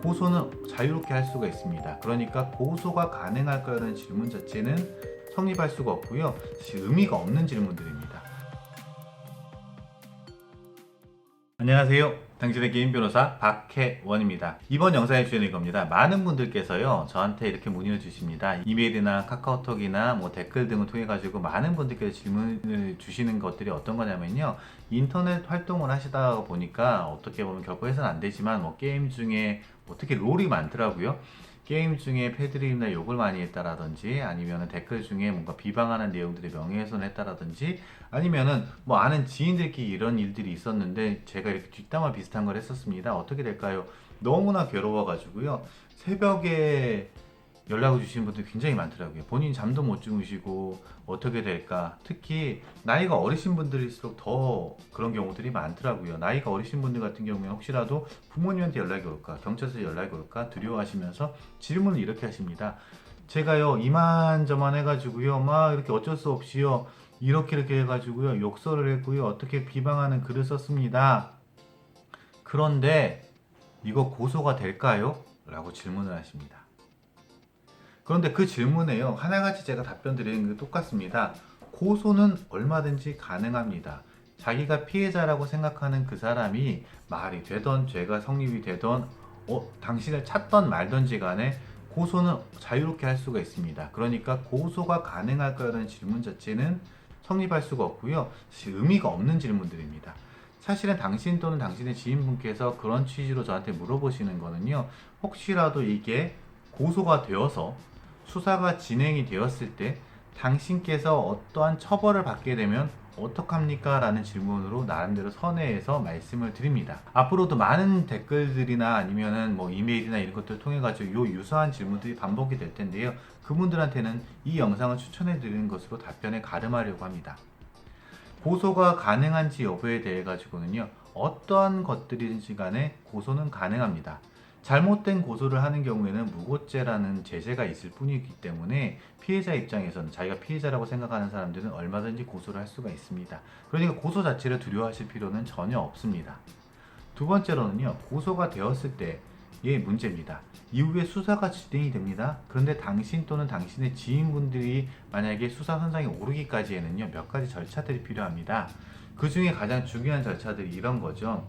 고소는 자유롭게 할 수가 있습니다. 그러니까 고소가 가능할까라는 질문 자체는 성립할 수가 없고요. 사실 의미가 없는 질문들입니다. 안녕하세요. 당신의 개인 변호사 박혜원입니다. 이번 영상의 주제는 이겁니다. 많은 분들께서요 저한테 이렇게 문의를 주십니다. 이메일이나 카카오톡이나 댓글 등을 통해 가지고 많은 분들께서 질문을 주시는 것들이 어떤 거냐면요, 인터넷 활동을 하시다 보니까 어떻게 보면 결코 해서는 안 되지만 게임 중에 특히 롤이 많더라고요. 게임 중에 패드립이나 욕을 많이 했다라든지, 아니면 댓글 중에 뭔가 비방하는 내용들이 명예훼손을 했다라든지, 아니면은 아는 지인들끼리 이런 일들이 있었는데 제가 이렇게 뒷담화 비슷한 걸 했었습니다. 어떻게 될까요? 너무나 괴로워가지고요, 새벽에 연락을 주시는 분들이 굉장히 많더라고요. 본인 잠도 못 주무시고 어떻게 될까. 특히 나이가 어리신 분들일수록 더 그런 경우들이 많더라고요. 나이가 어리신 분들 같은 경우에 혹시라도 부모님한테 연락이 올까, 경찰서에 연락이 올까 두려워하시면서 질문을 이렇게 하십니다. 제가요 이만저만 해가지고요 막 이렇게 어쩔 수 없이요 이렇게 해가지고요 욕설을 했고요, 어떻게 비방하는 글을 썼습니다. 그런데 이거 고소가 될까요? 라고 질문을 하십니다. 그런데 그 질문에요 하나같이 제가 답변 드리는 게 똑같습니다. 고소는 얼마든지 가능합니다. 자기가 피해자라고 생각하는 그 사람이 말이 되던 죄가 성립이 되던 당신을 찾던 말던지 간에 고소는 자유롭게 할 수가 있습니다. 그러니까 고소가 가능할까라는 질문 자체는 성립할 수가 없고요. 사실 의미가 없는 질문들입니다. 사실은 당신 또는 당신의 지인분께서 그런 취지로 저한테 물어보시는 거는요, 혹시라도 이게 고소가 되어서 수사가 진행이 되었을 때 당신께서 어떠한 처벌을 받게 되면 어떡합니까? 라는 질문으로 나름대로 선회해서 말씀을 드립니다. 앞으로도 많은 댓글들이나 아니면은 이메일이나 이런 것들을 통해 가지고 유사한 질문들이 반복이 될 텐데요. 그분들한테는 이 영상을 추천해 드리는 것으로 답변에 가름하려고 합니다. 고소가 가능한지 여부에 대해 가지고는요, 어떠한 것들이든지 간에 고소는 가능합니다. 잘못된 고소를 하는 경우에는 무고죄라는 제재가 있을 뿐이기 때문에 피해자 입장에서는, 자기가 피해자라고 생각하는 사람들은 얼마든지 고소를 할 수가 있습니다. 그러니까 고소 자체를 두려워하실 필요는 전혀 없습니다. 두 번째로는요, 고소가 되었을 때의 문제입니다. 이후에 수사가 진행이 됩니다. 그런데 당신 또는 당신의 지인분들이 만약에 수사 선상에 오르기까지에는요, 몇 가지 절차들이 필요합니다. 그 중에 가장 중요한 절차들이 이런 거죠.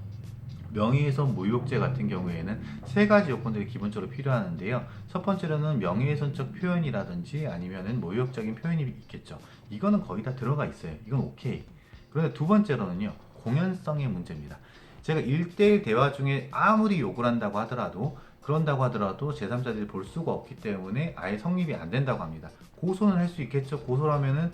명예훼손 모욕죄 같은 경우에는 세 가지 요건들이 기본적으로 필요하는데요. 첫 번째로는 명예훼손적 표현이라든지 아니면은 모욕적인 표현이 있겠죠. 이거는 거의 다 들어가 있어요. 이건 오케이. 그런데 두 번째로는요, 공연성의 문제입니다. 제가 1대1 대화 중에 아무리 욕을 한다고 하더라도, 그런다고 하더라도 제3자들이 볼 수가 없기 때문에 아예 성립이 안 된다고 합니다. 고소는 할 수 있겠죠. 고소라면은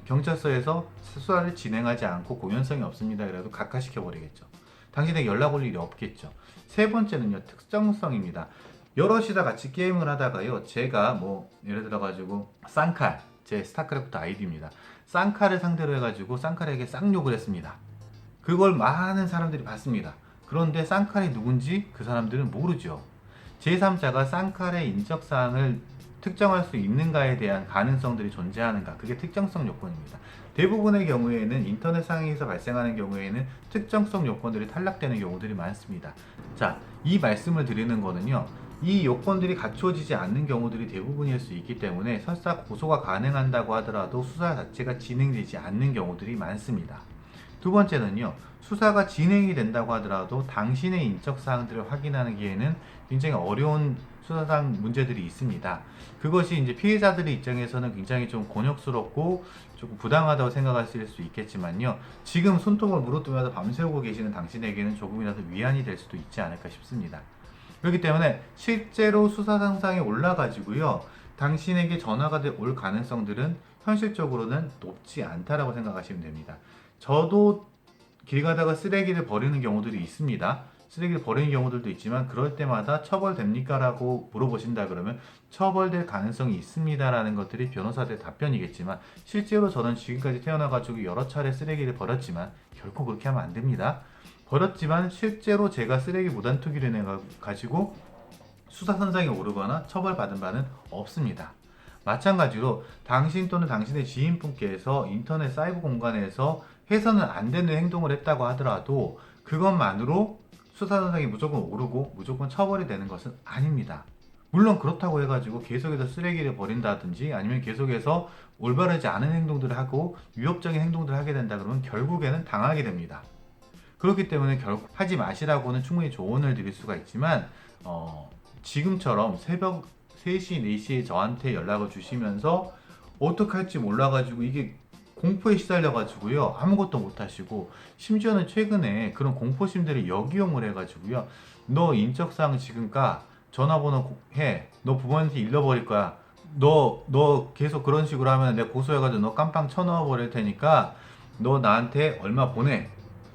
경찰서에서 수사를 진행하지 않고 공연성이 없습니다. 그래도 각하시켜버리겠죠. 당신에게 연락 올 일이 없겠죠. 세 번째는요, 특정성입니다. 여럿이다 같이 게임을 하다가요, 제가 예를 들어가지고 쌍칼, 제 스타크래프트 아이디입니다. 쌍칼을 상대로 해가지고 쌍칼에게 쌍욕을 했습니다. 그걸 많은 사람들이 봤습니다. 그런데 쌍칼이 누군지 그 사람들은 모르죠. 제3자가 쌍칼의 인적사항을 특정할 수 있는가에 대한 가능성들이 존재하는가, 그게 특정성 요건입니다. 대부분의 경우에는 인터넷 상에서 발생하는 경우에는 특정성 요건들이 탈락되는 경우들이 많습니다. 자, 이 말씀을 드리는 거는요, 이 요건들이 갖춰지지 않는 경우들이 대부분일 수 있기 때문에 설사 고소가 가능한다고 하더라도 수사 자체가 진행되지 않는 경우들이 많습니다. 두 번째는요, 수사가 진행이 된다고 하더라도 당신의 인적사항들을 확인하는 기에는 굉장히 어려운 수사상 문제들이 있습니다. 그것이 이제 피해자들의 입장에서는 굉장히 좀 곤욕스럽고 조금 부당하다고 생각하실 수 있겠지만요, 지금 손톱을 물어두면서 밤새우고 계시는 당신에게는 조금이라도 위안이 될 수도 있지 않을까 싶습니다. 그렇기 때문에 실제로 수사 상상에 올라가지고요, 당신에게 전화가 올 가능성들은 현실적으로는 높지 않다라고 생각하시면 됩니다. 저도 길 가다가 쓰레기를 버리는 경우들이 있습니다. 쓰레기를 버리는 경우들도 있지만 그럴 때마다 처벌됩니까? 라고 물어보신다 그러면 처벌될 가능성이 있습니다 라는 것들이 변호사들의 답변이겠지만, 실제로 저는 지금까지 태어나가지고 여러 차례 쓰레기를 버렸지만 결코 그렇게 하면 안 됩니다. 버렸지만 실제로 제가 쓰레기 무단 투기를 해가지고 수사선상에 오르거나 처벌받은 바는 없습니다. 마찬가지로 당신 또는 당신의 지인분께서 인터넷 사이버 공간에서 해서는 안 되는 행동을 했다고 하더라도 그것만으로 수사 선상이 무조건 오르고 무조건 처벌이 되는 것은 아닙니다. 물론 그렇다고 해가지고 계속해서 쓰레기를 버린다든지 아니면 계속해서 올바르지 않은 행동들을 하고 위협적인 행동들을 하게 된다 그러면 결국에는 당하게 됩니다. 그렇기 때문에 결국 하지 마시라고는 충분히 조언을 드릴 수가 있지만 지금처럼 새벽 3시, 4시에 저한테 연락을 주시면서 어떡할지 몰라가지고 이게 공포에 시달려가지고요 아무것도 못하시고 심지어는 최근에 그런 공포심들을 역이용을 해가지고요 너 인적사항 지금 까 전화번호 해 너 부모한테 잃어버릴 거야 너 계속 그런 식으로 하면 내가 고소해가지고 너 깜빵 쳐넣어 버릴 테니까 너 나한테 얼마 보내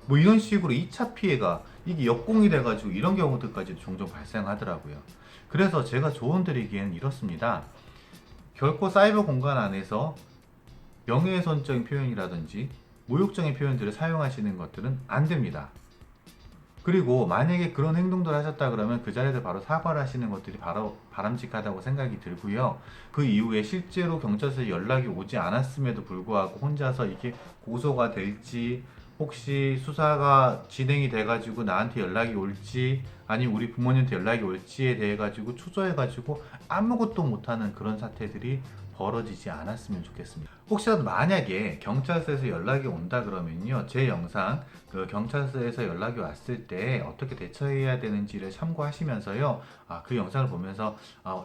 뭐 이런 식으로 2차 피해가 이게 역공이 돼가지고 이런 경우들까지 종종 발생하더라고요. 그래서 제가 조언 드리기에는 이렇습니다. 결코 사이버 공간 안에서 명예훼손적인 표현이라든지 모욕적인 표현들을 사용하시는 것들은 안 됩니다. 그리고 만약에 그런 행동들을 하셨다 그러면 그 자리에서 바로 사과를 하시는 것들이 바로 바람직하다고 생각이 들고요. 그 이후에 실제로 경찰서에 연락이 오지 않았음에도 불구하고 혼자서 이게 고소가 될지 혹시 수사가 진행이 돼가지고 나한테 연락이 올지 아니면 우리 부모님한테 연락이 올지에 대해 가지고 초조해가지고 아무것도 못하는 그런 사태들이 벌어지지 않았으면 좋겠습니다. 혹시라도 만약에 경찰서에서 연락이 온다 그러면요 제 영상 그 경찰서에서 연락이 왔을 때 어떻게 대처해야 되는지를 참고하시면서요 그 영상을 보면서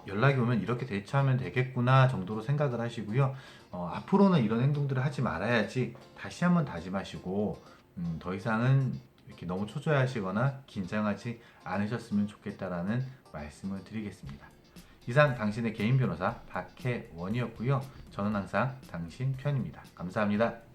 연락이 오면 이렇게 대처하면 되겠구나 정도로 생각을 하시고요 앞으로는 이런 행동들을 하지 말아야지 다시 한번 다짐하시고 더 이상은 이렇게 너무 초조해하시거나 긴장하지 않으셨으면 좋겠다라는 말씀을 드리겠습니다. 이상 당신의 개인 변호사 박혜원이었고요. 저는 항상 당신 편입니다. 감사합니다.